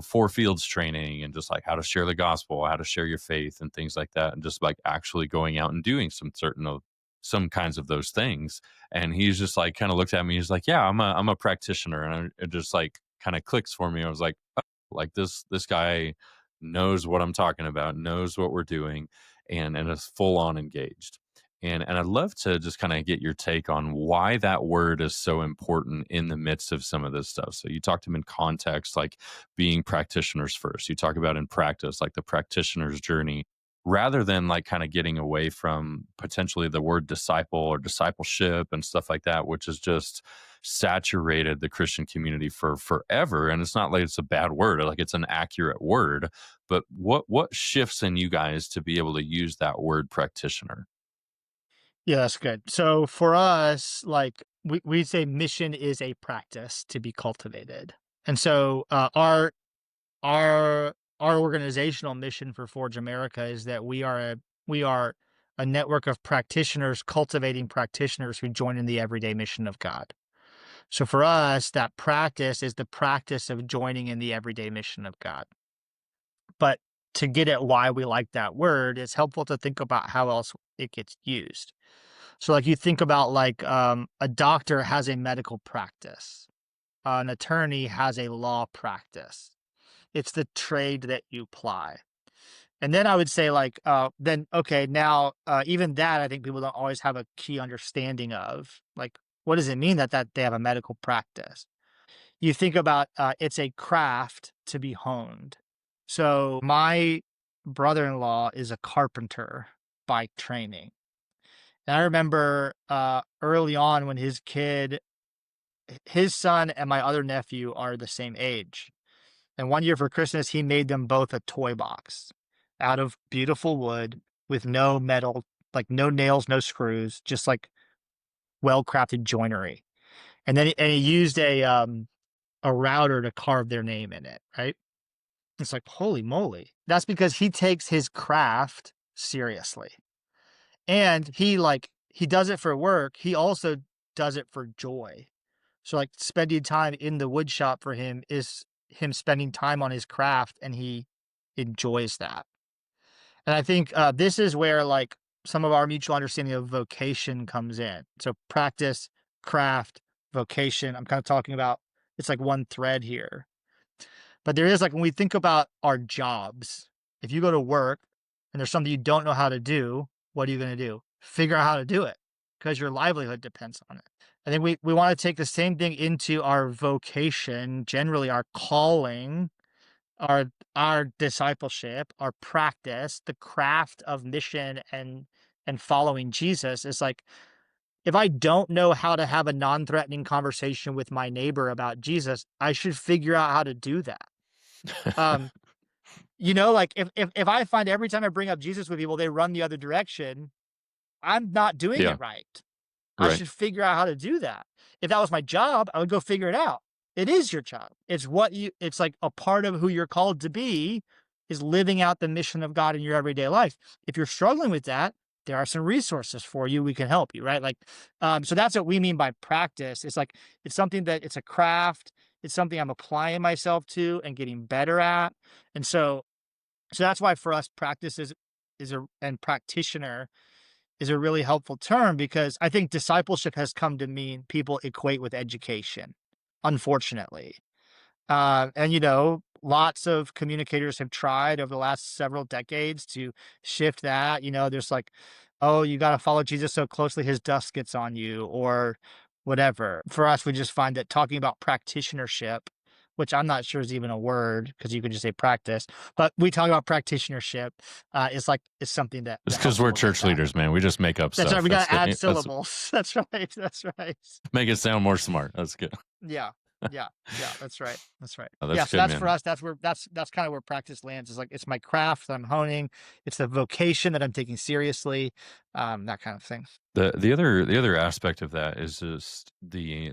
four fields training and just like how to share the gospel, how to share your faith and things like that. And just like actually going out and doing some kinds of those things. And he's just like kind of looked at me. He's like, yeah, I'm a practitioner. And it just like kind of clicks for me. I was like, oh, like this guy knows what I'm talking about, knows what we're doing, and is full on engaged. And I'd love to just kind of get your take on why that word is so important in the midst of some of this stuff. So you talked them in context, like being practitioners first. You talk about in practice, like the practitioner's journey, rather than like kind of getting away from potentially the word disciple or discipleship and stuff like that, which has just saturated the Christian community for forever. And it's not like it's a bad word, like it's an accurate word. But what shifts in you guys to be able to use that word practitioner? Yeah, that's good. So for us, like we say mission is a practice to be cultivated. And so our organizational mission for Forge America is that we are a network of practitioners cultivating practitioners who join in the everyday mission of God. So for us, that practice is the practice of joining in the everyday mission of God. But to get at why we like that word, it's helpful to think about how else it gets used. So like you think about like a doctor has a medical practice, an attorney has a law practice. It's the trade that you ply. And then I would say like, then, okay, now, even that, I think people don't always have a key understanding of like, what does it mean that they have a medical practice? You think about, it's a craft to be honed. So my brother-in-law is a carpenter by training. And I remember, early on when his son and my other nephew are the same age. And one year for Christmas, he made them both a toy box out of beautiful wood with no metal, like no nails, no screws, just like well-crafted joinery. And then he used a router to carve their name in it, right? It's like, holy moly. That's because he takes his craft seriously. And he does it for work. He also does it for joy. So like spending time in the wood shop for him is him spending time on his craft and he enjoys that. And I think this is where like some of our mutual understanding of vocation comes in. So practice, craft, vocation. I'm kind of talking about it's like one thread here. But there is like when we think about our jobs, if you go to work and there's something you don't know how to do, what are you going to do? Figure out how to do it because your livelihood depends on it. I think we want to take the same thing into our vocation, generally our calling, our discipleship, our practice, the craft of mission and following Jesus is like if I don't know how to have a non-threatening conversation with my neighbor about Jesus, I should figure out how to do that. Um, like if I find every time I bring up Jesus with people, they run the other direction, I'm not doing Yeah, it right. I right. should figure out how to do that. If that was my job, I would go figure it out. It is your job. It's like a part of who you're called to be is living out the mission of God in your everyday life. If you're struggling with that, there are some resources for you. We can help you, right? So that's what we mean by practice. It's like it's something that it's a craft. It's something I'm applying myself to and getting better at. And so that's why for us, practice is a and practitioner is a really helpful term because I think discipleship has come to mean people equate with education, unfortunately. And lots of communicators have tried over the last several decades to shift that. There's like, oh, you got to follow Jesus so closely his dust gets on you, or whatever. For us, we just find that talking about practitionership, which I'm not sure is even a word because you could just say practice, but we talk about practitionership is something that It's that because helps we're people get church that. leaders, man. We just make up That's right. stuff. We got to add That's syllables. That's right. That's right. make it sound more smart. That's good. Yeah. Yeah. Yeah. That's right. That's right. Oh, Yeah. that's So good, that's for man. us. That's kind of where practice lands. Is like it's my craft that I'm honing. It's the vocation that I'm taking seriously. That kind of thing. The other aspect of that is just the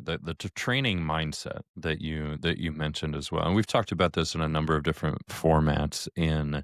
training mindset that you mentioned as well. And we've talked about this in a number of different formats in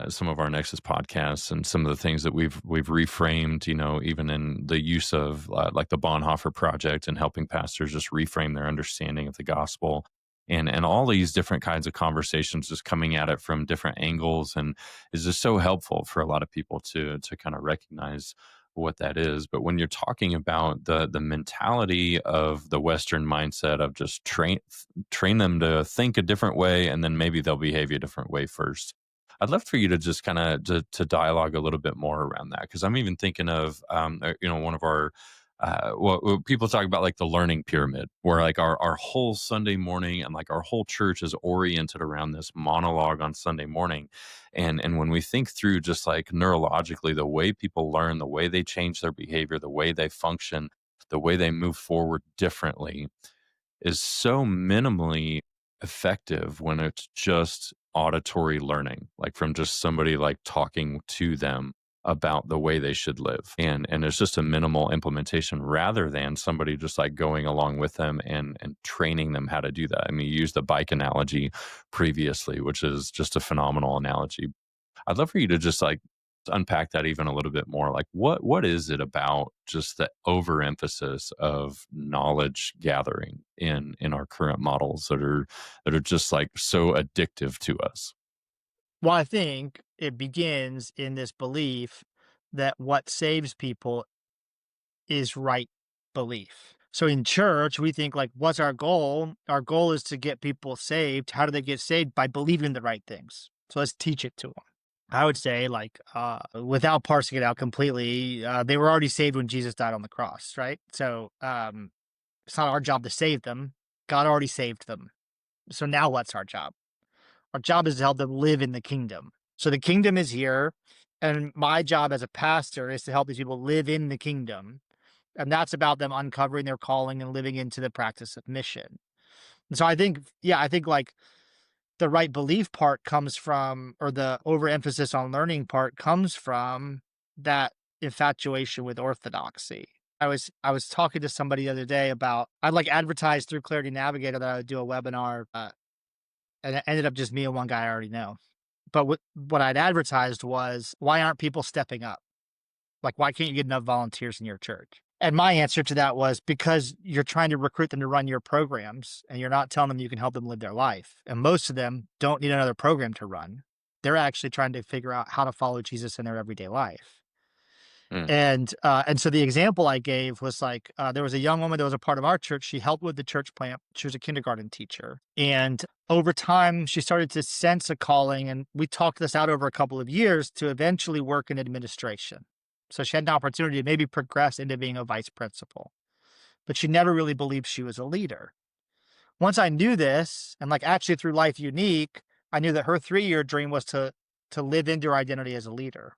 some of our Nexus podcasts and some of the things that we've reframed. Even in the use of like the Bonhoeffer Project and helping pastors just reframe their understanding of the gospel. And all these different kinds of conversations just coming at it from different angles and is just so helpful for a lot of people to kind of recognize what that is. But when you're talking about the mentality of the Western mindset of just train them to think a different way, and then maybe they'll behave a different way first. I'd love for you to just kind of to dialogue a little bit more around that because I'm even thinking of one of our well, people talk about like the learning pyramid, where like our whole Sunday morning and like our whole church is oriented around this monologue on Sunday morning. And when we think through just like neurologically, the way people learn, the way they change their behavior, the way they function, the way they move forward differently, is so minimally effective when it's just auditory learning, like from just somebody like talking to them about the way they should live. And it's just a minimal implementation rather than somebody just like going along with them and training them how to do that. I mean, you used the bike analogy previously, which is just a phenomenal analogy. I'd love for you to just like unpack that even a little bit more. Like what is it about just the overemphasis of knowledge gathering in our current models that are just like so addictive to us? Well, I think it begins in this belief that what saves people is right belief. So in church, we think like, what's our goal? Our goal is to get people saved. How do they get saved? By believing the right things. So let's teach it to them. I would say, without parsing it out completely, they were already saved when Jesus died on the cross, right? So it's not our job to save them. God already saved them. So now what's our job? Our job is to help them live in the kingdom. So the kingdom is here. And my job as a pastor is to help these people live in the kingdom. And that's about them uncovering their calling and living into the practice of mission. And so I think like the right belief part comes from, or the overemphasis on learning part comes from that infatuation with orthodoxy. I was talking to somebody the other day about I'd like advertised through Clarity Navigator that I would do a webinar, and it ended up just me and one guy I already know. But what I'd advertised was, why aren't people stepping up? Like, why can't you get enough volunteers in your church? And my answer to that was, because you're trying to recruit them to run your programs and you're not telling them you can help them live their life. And most of them don't need another program to run. They're actually trying to figure out how to follow Jesus in their everyday life. Mm. And so the example I gave was like, there was a young woman that was a part of our church. She helped with the church plant. She was a kindergarten teacher. And over time, she started to sense a calling. And we talked this out over a couple of years to eventually work in administration. So she had an opportunity to maybe progress into being a vice principal, but she never really believed she was a leader. Once I knew this, and like actually through Life Unique, I knew that her 3-year dream was to live into her identity as a leader.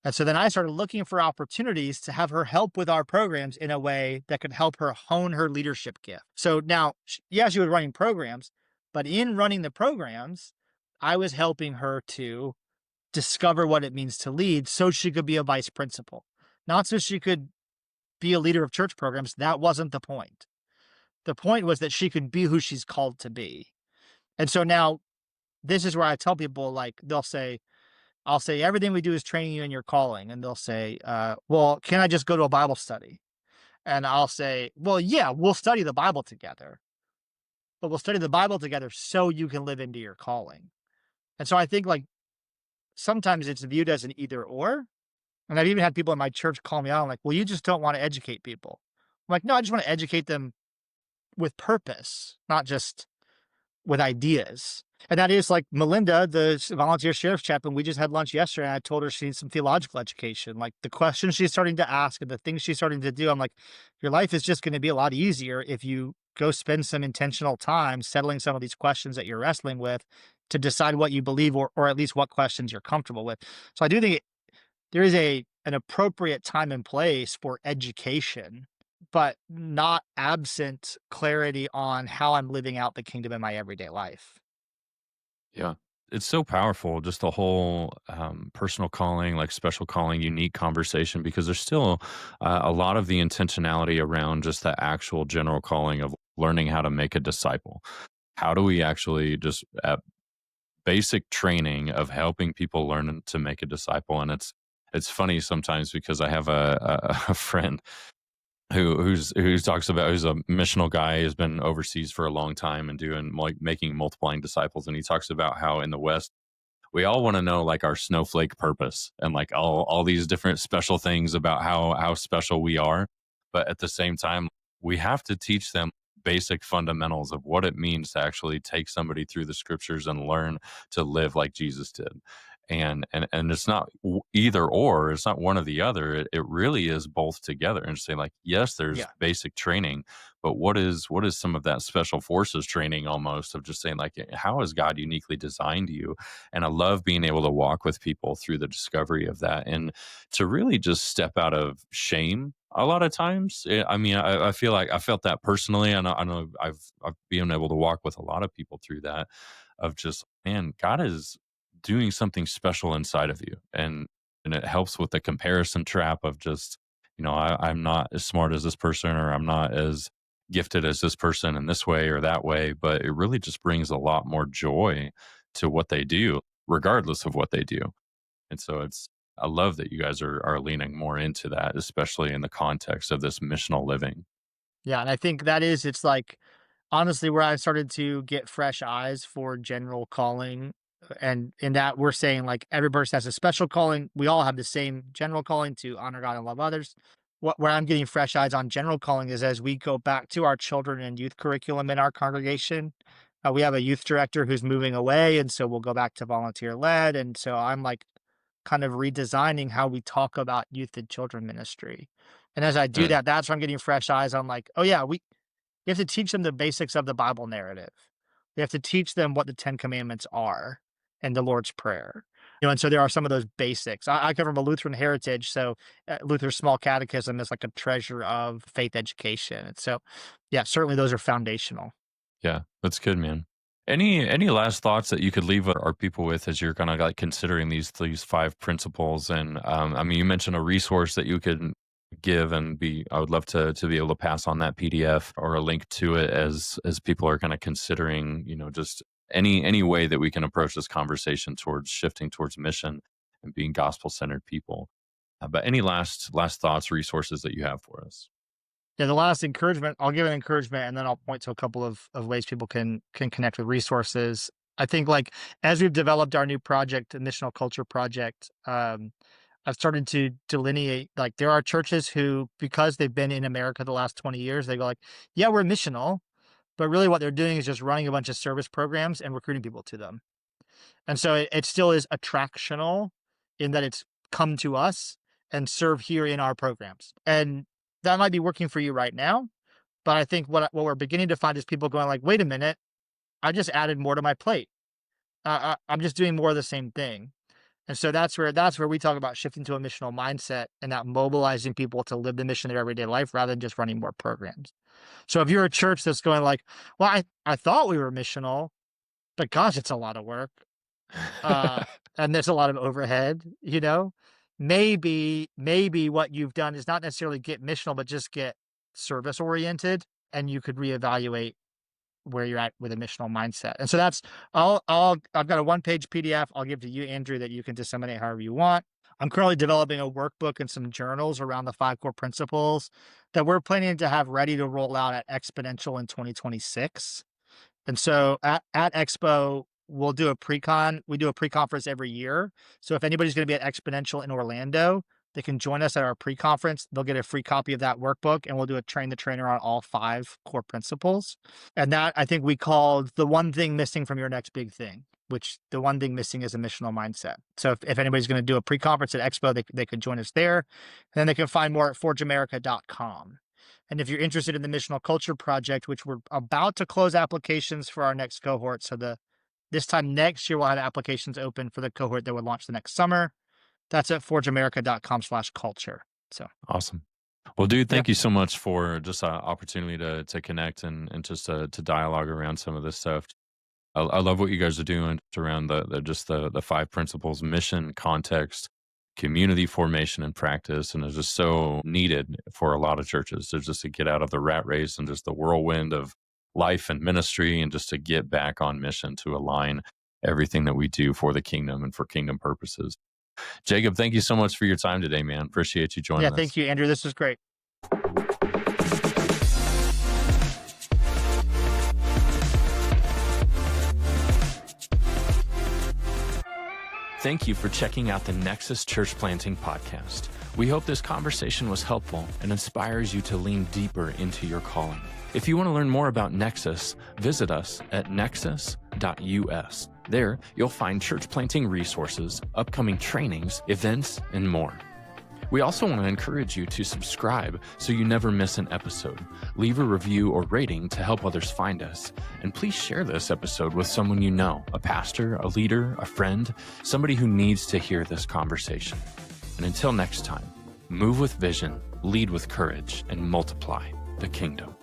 And so then I started looking for opportunities to have her help with our programs in a way that could help her hone her leadership gift. So now, yeah, she was running programs, but in running the programs, I was helping her to discover what it means to lead so she could be a vice principal, not so she could be a leader of church programs. That wasn't the point. The point was that she could be who she's called to be. And so now this is where I tell people, like, they'll say, I'll say, everything we do is training you in your calling. And they'll say, well, can I just go to a Bible study? And I'll say, well, yeah, we'll study the Bible together, but we'll study the Bible together so you can live into your calling. And so I think like sometimes it's viewed as an either or. And I've even had people in my church call me out like, well, you just don't want to educate people. I'm like, no, I just want to educate them with purpose, not just with ideas. And that is like Melinda, the volunteer sheriff's chaplain. We just had lunch yesterday, and I told her she needs some theological education. Like the questions she's starting to ask and the things she's starting to do, I'm like, your life is just going to be a lot easier if you go spend some intentional time settling some of these questions that you're wrestling with to decide what you believe, or at least what questions you're comfortable with. So I do think there is an appropriate time and place for education, but not absent clarity on how I'm living out the kingdom in my everyday life. Yeah. It's so powerful, just the whole personal calling, like special calling, unique conversation, because there's still a lot of the intentionality around just the actual general calling of learning how to make a disciple. How do we actually just basic training of helping people learn to make a disciple? And it's funny sometimes because I have a friend who talks about, who's a missional guy, has been overseas for a long time and doing like making multiplying disciples, and he talks about how in the West we all want to know like our snowflake purpose and like all these different special things about how special we are, but at the same time we have to teach them basic fundamentals of what it means to actually take somebody through the scriptures and learn to live like Jesus did. And it's not either or, it's not one or the other, it really is both together, and say like, yes, there's Yeah. basic training, but what is some of that special forces training, almost, of just saying like, how has God uniquely designed you? And I love being able to walk with people through the discovery of that, and to really just step out of shame a lot of times. I mean, I feel like I felt that personally. I know I've been able to walk with a lot of people through that, of just, man, God is doing something special inside of you. And it helps with the comparison trap of just, I'm not as smart as this person, or I'm not as gifted as this person in this way or that way, but it really just brings a lot more joy to what they do, regardless of what they do. And so I love that you guys are leaning more into that, especially in the context of this missional living. Yeah. And I think it's like, honestly, where I started to get fresh eyes for general calling, and in that we're saying like every person has a special calling. We all have the same general calling to honor God and love others. Where I'm getting fresh eyes on general calling is as we go back to our children and youth curriculum in our congregation. We have a youth director who's moving away, and so we'll go back to volunteer led. And so I'm like kind of redesigning how we talk about youth and children ministry. And as I do Uh, that, that's where I'm getting fresh eyes on like, oh yeah, you have to teach them the basics of the Bible narrative. You have to teach them what the 10 commandments are and the Lord's Prayer. And so there are some of those basics. I come from a Lutheran heritage, so Luther's small catechism is like a treasure of faith education. And so, yeah, certainly those are foundational. yeah, that's good, man. Any last thoughts that you could leave our people with as you're kind of like considering these five principles? And I mean, you mentioned a resource that you could give, and be I would love to be able to pass on that PDF or a link to it as people are kind of considering, just any way that we can approach this conversation towards shifting towards mission and being gospel centered people. But any last thoughts, resources that you have for us? Yeah, the last encouragement, I'll give an encouragement and then I'll point to a couple of ways people can connect with resources. I think like as we've developed our new project, the Missional Culture Project, I've started to delineate like there are churches who, because they've been in America the last 20 years, they go like, yeah, we're missional, but really what they're doing is just running a bunch of service programs and recruiting people to them. And so it still is attractional in that it's come to us and serve here in our programs. And that might be working for you right now, but I think what we're beginning to find is people going like, "Wait a minute, I just added more to my plate. I'm just doing more of the same thing." And so that's where we talk about shifting to a missional mindset and that mobilizing people to live the mission in their everyday life rather than just running more programs. So if you're a church that's going like, "Well, I thought we were missional, but gosh, it's a lot of work, uh, and there's a lot of overhead," maybe what you've done is not necessarily get missional, but just get service oriented, and you could reevaluate where you're at with a missional mindset. And so that's I've got a one-page PDF I'll give to you, Andrew, that you can disseminate however you want. I'm currently developing a workbook and some journals around the 5 core principles that we're planning to have ready to roll out at Exponential in 2026. And so at Expo, we'll do a pre-con. We do a pre-conference every year. So if anybody's going to be at Exponential in Orlando, they can join us at our pre-conference. They'll get a free copy of that workbook, and we'll do a train the trainer on all 5 core principles. And that I think we called the one thing missing from your next big thing, which the one thing missing is a missional mindset. So if anybody's going to do a pre-conference at Expo, they could join us there. And then they can find more at forgeamerica.com. And if you're interested in the Missional Culture Project, which we're about to close applications for our next cohort. So this time next year, we'll have applications open for the cohort that would launch the next summer. That's at forgeamerica.com/culture. So Awesome. Well, dude, yeah, thank you so much for just an opportunity to connect and just to dialogue around some of this stuff. I love what you guys are doing around the 5 principles: mission, context, community formation, and practice. And it's just so needed for a lot of churches to just to get out of the rat race and just the whirlwind of life and ministry, and just to get back on mission to align everything that we do for the kingdom and for kingdom purposes. Jacob, thank you so much for your time today, man. Appreciate you yeah. joining us. Thank you, Andrew. This was great. Thank you for checking out the Nexus Church Planting Podcast. We hope this conversation was helpful and inspires you to lean deeper into your calling. If you want to learn more about Nexus, visit us at nexus.us. There, you'll find church planting resources, upcoming trainings, events, and more. We also want to encourage you to subscribe so you never miss an episode. Leave a review or rating to help others find us. And please share this episode with someone you know, a pastor, a leader, a friend, somebody who needs to hear this conversation. And until next time, move with vision, lead with courage, and multiply the kingdom.